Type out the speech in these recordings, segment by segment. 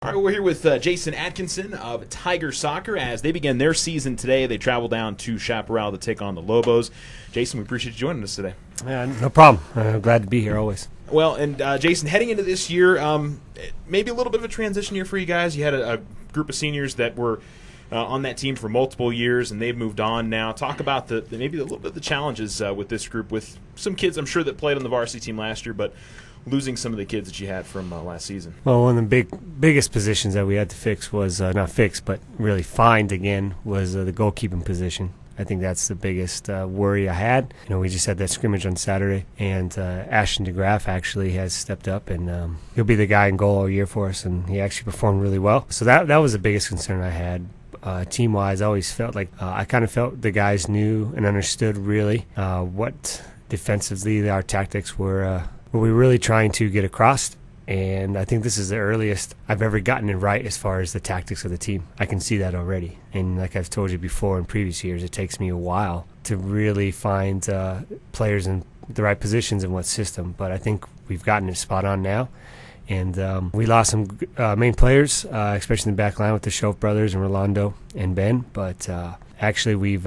All right, we're here with Jason Atkinson of Tiger Soccer as they begin their season today. They travel down to Chaparral to take on the Lobos. Jason, we appreciate you joining us today. No problem. Glad to be here always. Well, and Jason, heading into this year, maybe a little bit of a transition year for you guys. You had a group of seniors that were on that team for multiple years, and they've moved on now. Talk about maybe a little bit of the challenges with this group, with some kids I'm sure that played on the varsity team last year, but losing some of the kids that you had from last season. Well, one of the biggest positions that we had to fix was, not fix, but really find again, was the goalkeeping position. I think that's the biggest worry I had. We just had that scrimmage on Saturday, and Ashton DeGraff actually has stepped up, and he'll be the guy in goal all year for us, and he actually performed really well. So that was the biggest concern I had. Team-wise, I always felt like I kind of felt the guys knew and understood really what defensively our tactics were we really trying to get across. And I think this is the earliest I've ever gotten it right as far as the tactics of the team. I can see that already. And like I've told you before in previous years, it takes me a while to really find players in the right positions and what system. But I think we've gotten it spot on now. And we lost some main players, especially in the back line with the Schoaf brothers and Rolando and Ben. But actually we've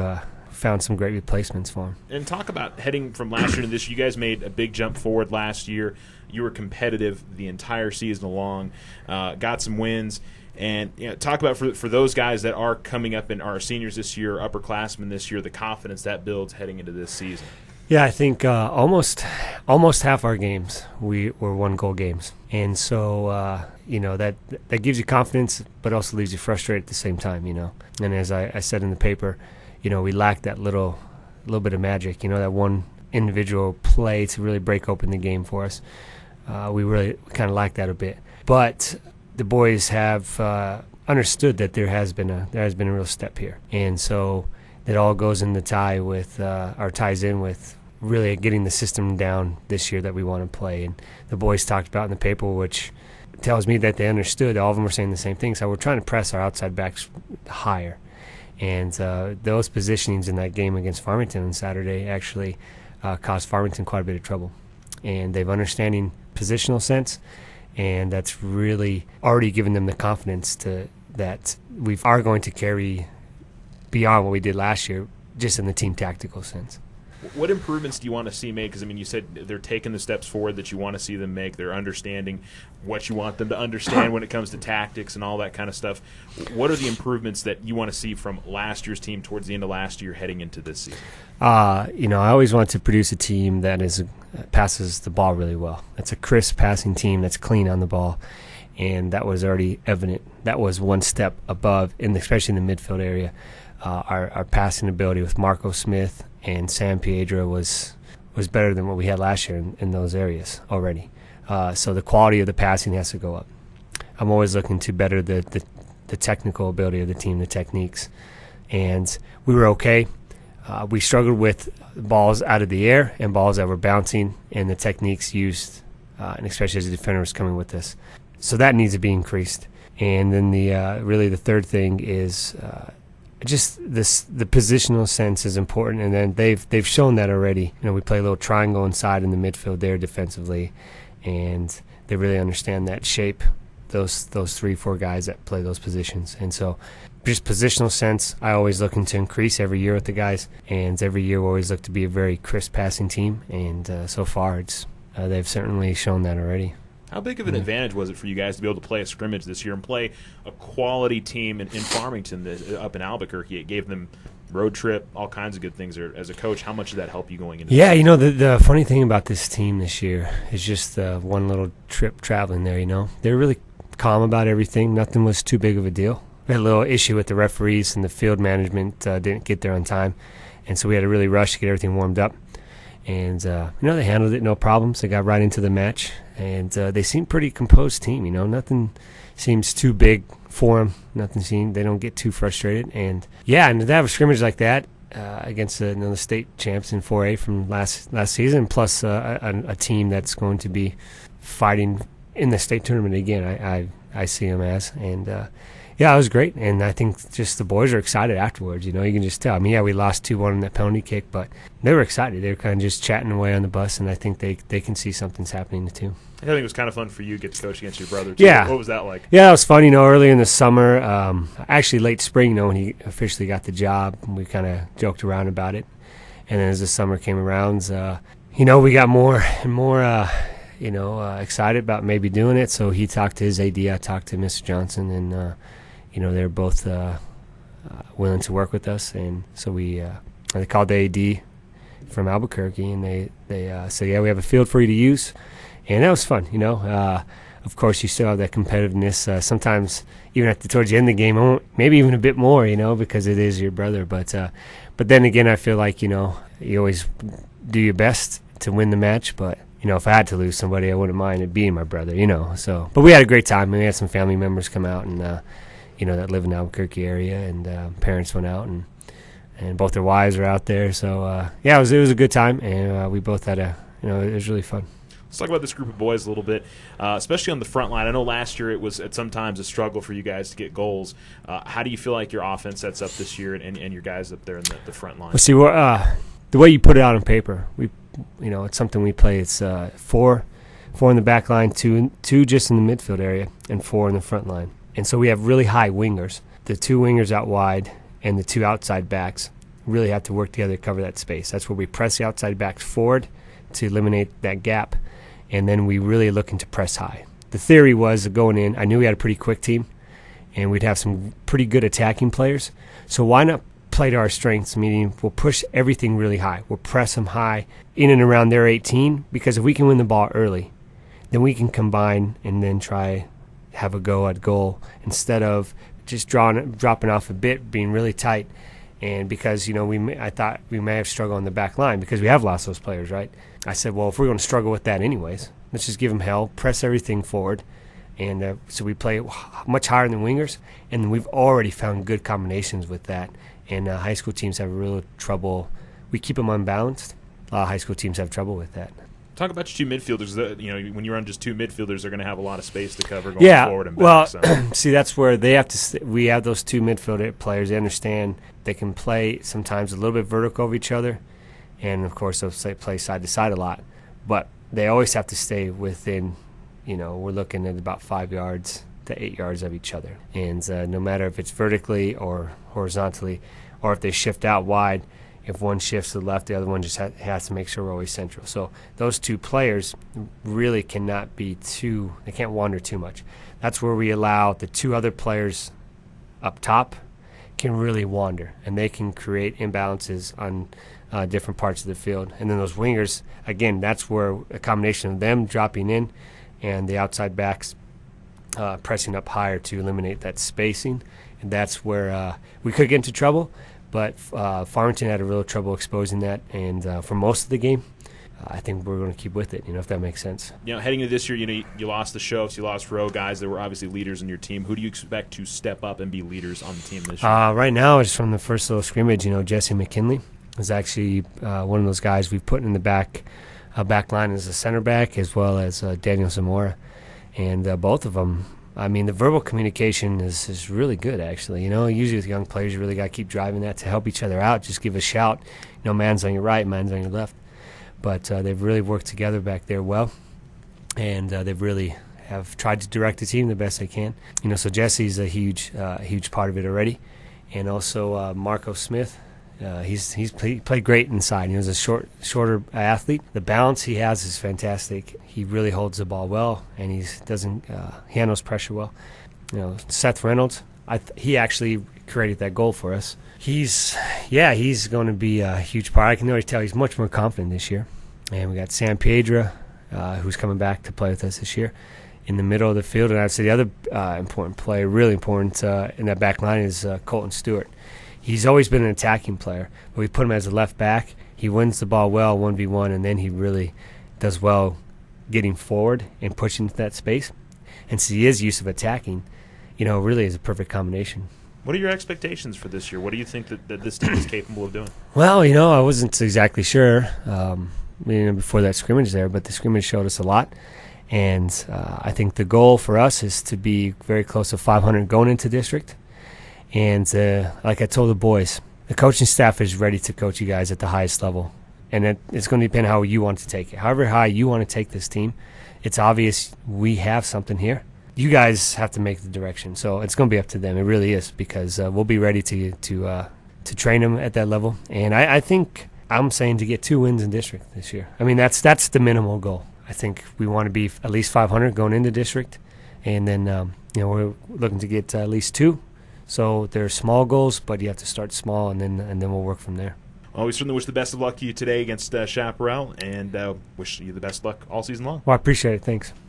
found some great replacements for him. And talk about heading from last year to this. You guys made a big jump forward last year. You were competitive the entire season long, got some wins. And talk about for those guys that are coming up and are seniors this year, upperclassmen this year, the confidence that builds heading into this season. Yeah, I think almost half our games were one-goal games. And so, that gives you confidence, but also leaves you frustrated at the same time, And as I said in the paper, we lack that little bit of magic, that one individual play to really break open the game for us. We really kind of lack that a bit. But the boys have understood that there has been a real step here. And so it all goes in the tie with ties in with really getting the system down this year that we want to play. And the boys talked about in the paper, which tells me that they understood. All of them were saying the same thing. So we're trying to press our outside backs higher. And those positionings in that game against Farmington on Saturday actually caused Farmington quite a bit of trouble. And they've understanding positional sense, and that's really already given them the confidence that we are going to carry beyond what we did last year, just in the team tactical sense. What improvements do you want to see made? Because, you said they're taking the steps forward that you want to see them make. They're understanding what you want them to understand when it comes to tactics and all that kind of stuff. What are the improvements that you want to see from last year's team towards the end of last year heading into this season? I always want to produce a team that passes the ball really well. It's a crisp passing team that's clean on the ball, and that was already evident. That was one step above, especially in the midfield area. Our passing ability with Marco Smith and Sam Piedra was better than what we had last year in those areas already. So the quality of the passing has to go up. I'm always looking to better the technical ability of the team, the techniques. And we were okay. We struggled with balls out of the air and balls that were bouncing, and the techniques used, and especially as a defender was coming with us. So that needs to be increased. And then the third thing is just the positional sense is important, and then they've shown that already. We play a little triangle inside in the midfield there defensively, and they really understand that shape, those 3-4 guys that play those positions. And so just positional sense, I always looking to increase every year with the guys, and every year we always look to be a very crisp passing team, and so far they've certainly shown that already. How big of an advantage was it for you guys to be able to play a scrimmage this year and play a quality team in Farmington up in Albuquerque? It gave them road trip, all kinds of good things. As a coach, how much did that help you going into the funny thing about this team this year is just one little trip traveling there, They're really calm about everything. Nothing was too big of a deal. We had a little issue with the referees, and the field management didn't get there on time, and so we had to really rush to get everything warmed up. And, they handled it, no problems. They got right into the match, and they seem pretty composed team, Nothing seems too big for them. They don't get too frustrated. And to have a scrimmage like that against the state champs in 4A from last season, plus a team that's going to be fighting in the state tournament again, I I see him as. And yeah, it was great. And I think just the boys are excited afterwards. You can just tell. I mean, yeah, we lost 2-1 in that penalty kick, but they were excited. They were kind of just chatting away on the bus, and I think they can see something's happening too. I think it was kind of fun for you to get to coach against your brother too. Yeah. What was that like? Yeah, it was fun. Earlier in the summer, actually late spring, when he officially got the job, we kind of joked around about it. And then as the summer came around, we got more and more, excited about maybe doing it. So he talked to his AD, I talked to Mr. Johnson, and they're both willing to work with us. And so they called the AD from Albuquerque, and they said, yeah, we have a field for you to use. And that was fun, Of course, you still have that competitiveness. Sometimes, even towards the end of the game, maybe even a bit more, because it is your brother. But then again, I feel like, you always do your best to win the match. But, if I had to lose somebody, I wouldn't mind it being my brother, So, but we had a great time. We had some family members come out and, that live in the Albuquerque area. And parents went out, and both their wives were out there. So, yeah, it was a good time. And we both had it was really fun. Let's talk about this group of boys a little bit, especially on the front line. I know last year it was at some times a struggle for you guys to get goals. How do you feel like your offense sets up this year and your guys up there in the front line? Well, see, the way you put it out on paper, it's something we play. It's 4 in the back line, two just in the midfield area, and 4 in the front line. And so we have really high wingers. The 2 wingers out wide and the 2 outside backs really have to work together to cover that space. That's where we press the outside backs forward to eliminate that gap. And then we really looking to press high. The theory was going in, I knew we had a pretty quick team, and we'd have some pretty good attacking players. So why not play to our strengths, meaning we'll push everything really high. We'll press them high in and around their 18, because if we can win the ball early, then we can combine and then try have a go at goal instead of just dropping off a bit, being really tight. And because, I thought we may have struggled on the back line because we have lost those players, right? I said, well, if we're going to struggle with that anyways, let's just give them hell, press everything forward. And so we play much higher than wingers, and we've already found good combinations with that. And high school teams have real trouble. We keep them unbalanced. High school teams have trouble with that. Talk about your 2 midfielders. When you run just 2 midfielders, they're going to have a lot of space to cover going forward and back. Well, so. See, that's where they have to. We have those 2 midfield players. They understand they can play sometimes a little bit vertical of each other, and of course they'll play side to side a lot. But they always have to stay within. We're looking at about 5 yards to 8 yards of each other, and no matter if it's vertically or horizontally, or if they shift out wide. If one shifts to the left, the other one just has to make sure we're always central. So those 2 players really cannot be they can't wander too much. That's where we allow the 2 other players up top can really wander, and they can create imbalances on different parts of the field. And then those wingers, again, that's where a combination of them dropping in and the outside backs pressing up higher to eliminate that spacing. And that's where we could get into trouble. But Farmington had a real trouble exposing that, and for most of the game, I think we're going to keep with it, if that makes sense. Heading into this year, you lost the Shows, you lost Rowe guys that were obviously leaders in your team. Who do you expect to step up and be leaders on the team this year? Right now, it's from the first little scrimmage, Jesse McKinley is actually one of those guys we've put in the back line as a center back, as well as Daniel Zamora. And both of them, the verbal communication is really good, actually. Usually with young players, you really got to keep driving that to help each other out. Just give a shout, man's on your right, man's on your left. But they've really worked together back there well, and they've really have tried to direct the team the best they can. So Jesse's a huge part of it already, and also Marco Smith. He played great inside. He was a shorter athlete. The balance he has is fantastic. He really holds the ball well, and he handles pressure well. Seth Reynolds, he actually created that goal for us. He's going to be a huge part. I can already tell he's much more confident this year. And we got Sam Piedra, who's coming back to play with us this year, in the middle of the field. And I'd say the other important player, really important in that back line, is Colton Stewart. He's always been an attacking player, but we put him as a left back. He wins the ball well 1v1, and then he really does well getting forward and pushing into that space. And so his use of attacking, really is a perfect combination. What are your expectations for this year? What do you think that this team is capable of doing? Well, I wasn't exactly sure before that scrimmage there, but the scrimmage showed us a lot. And I think the goal for us is to be very close to 500 going into district. And like I told the boys, the coaching staff is ready to coach you guys at the highest level. And it's going to depend how you want to take it. However high you want to take this team, it's obvious we have something here. You guys have to make the direction. So it's going to be up to them. It really is, because we'll be ready to train them at that level. And I think I'm saying to get 2 wins in district this year. I mean, that's the minimal goal. I think we want to be at least 500 going into district, and then we're looking to get at least 2. So they're small goals, but you have to start small, and then we'll work from there. Well, we certainly wish the best of luck to you today against Chaparral, and wish you the best luck all season long. Well, I appreciate it. Thanks.